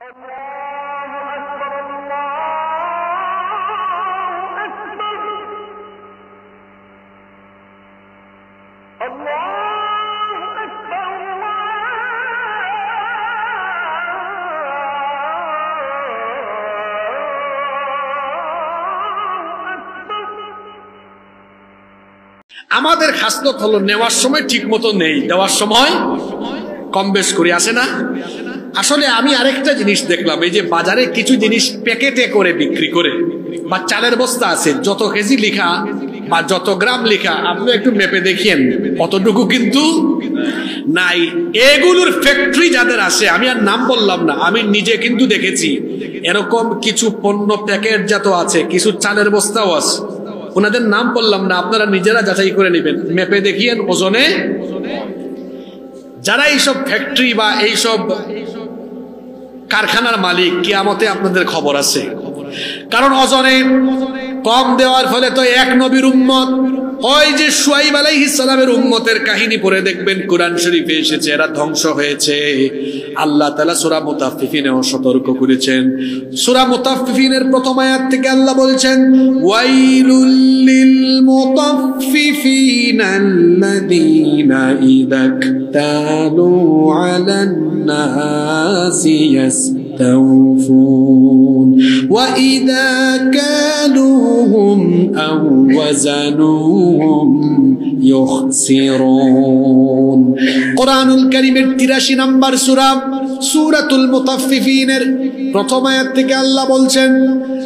আমাদের খাসলত হলো নেওয়ার সময় ঠিক মতো নেই, দেওয়ার সময় কম বেশ করে আসে না। আসলে আমি আরেকটা জিনিস দেখলাম, এই যে বাজারে কিছু জিনিস প্যাকেটে করে বিক্রি করে, বা চালের বস্তা আছে যত কেজি লেখা বা যত গ্রাম লেখা, আপনি একটু মেপে দেখিয়েন অতটুকু কিন্তু নাই। এগুলোর ফ্যাক্টরি যাদের আছে, আমি আর নাম বললাম না, আমি নিজে কিন্তু দেখেছি এরকম কিছু পণ্য প্যাকেটজাত আছে, কিছু চালের বস্তাও আছে, ওনাদের নাম বললাম না, আপনারা নিজেরা যাচাই করে নেবেন, মেপে দেখিয়েন ওজনে। যারা এইসব ফ্যাক্টরি বা এইসব কারখানার মালিক, কিয়ামতে আপনাদের খবর আছে। কারণ ওজনে কম দেওয়ার ফলে তো এক নবীর উম্মত, ওই যে শুআইব আলাইহিস সালামের উম্মতের কাহিনী পড়ে দেখবেন কোরআন শরীফে এসেছে, এরা ধ্বংস হয়েছে। আল্লাহ তাআলা সূরা মুতাফফিফিনেও সতর্ক করেছেন। সূরা মুতাফফিফিনের প্রথম আয়াত থেকে আল্লাহ বলছেন, ওয়াইলুল লিল মুতাফফিফিনা আল্লাযীনা ইযা ইকতালু আলান নাসি ইয়াস্তাওফুন ওয়া ইযা কালুহুম আও ওয়াজানুহুম ইউখসিরুন। কোরআনুল কারীমের ৮৩ নম্বর সূরা, সূরাতুল মুতাফফিফিনের প্রথম আয়াত থেকে আল্লাহ বলছেন,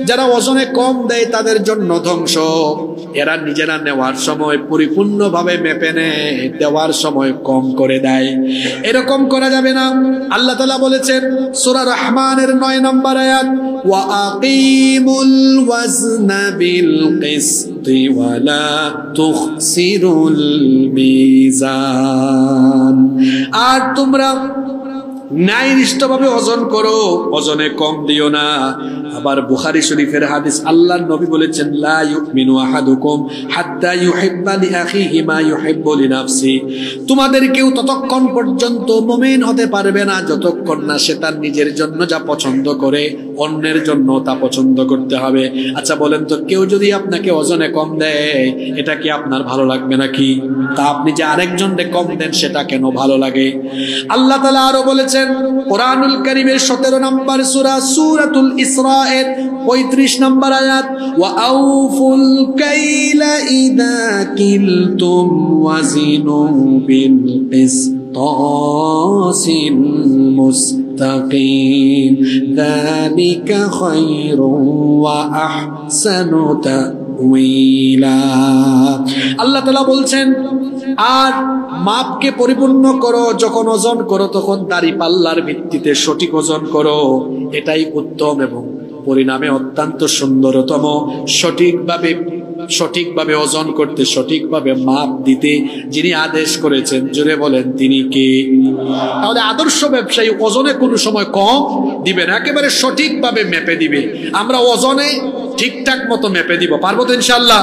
যারা ওজনে কম দেয় তাদের জন্য ধ্বংস। এরা নিজেরা নেওয়ার সময় পরিপূর্ণভাবে মেপে নেয়, দেওয়ার সময় কম করে দেয়। এরকম করা যাবে না। আল্লাহ তাআলা বলেছেন সূরা রহমানের ৯ নম্বর আয়াত, ওয়া আকিমুল ওয়াজনা বিল কিসতি ওয়া লা তুখসিরুল মিজান। আর তোমরা ন্যায়নিষ্ঠভাবে ওজন করো, ওজনে কম দিও না। আবার বুখারী শরীফের হাদিস, আল্লাহর নবী বলেছেন, লা ইউমিনু আহাদুকুম হাত্তা ইউহিব্বা লিআখিহি মা ইউহিব্বু লিনাফসি। তোমাদের কেউ ততক্ষণ পর্যন্ত মুমিন হতে পারবে না যতক্ষণ না সে তার নিজের জন্য যা পছন্দ করে অন্যের জন্য তা পছন্দ করতে হবে। আচ্ছা বলেন তো, কেউ যদি আপনাকে ওজনে কম দেয়, এটা কি আপনার ভালো লাগবে নাকি? তা আপনি যে আরেকজনকে কম দেন সেটা কেন ভালো লাগে? আল্লাহ তাআলা আরো বলেছেন কোরআনুল কারীমের ১৭ নম্বর সূরা, সূরাতুল ইসরা এর ৩৫ নম্বর আয়াত, ওয়া আউফুল কাইলা ইযা কিলতুম ওয়াজিনু বিল কিসতাসিল মুস্তাকিম যালিকা খায়রুন ওয়া আহসানু তা'ওয়িলা। আল্লাহ তাআলা বলছেন, আর মাপকে পরিপূর্ণ করো, যখন ওজন করো তখন দাড়ি পাল্লার ভিত্তিতে সঠিক ওজন করো, এটাই উত্তম এবং পরিণামে অত্যন্ত সুন্দরতম। সঠিকভাবে ওজন করতে, সঠিকভাবে মাপ দিতে যিনি আদেশ করেছেন, জোরে বলেন তিনি কে? তাহলে আদর্শ ব্যবসায়ী ওজনে কোনো সময় কম দিবে না, একেবারে সঠিকভাবে মেপে দিবে। আমরা ওজনে ঠিকঠাক মতো মেপে দিব, পারবো তো ইনশাআল্লাহ?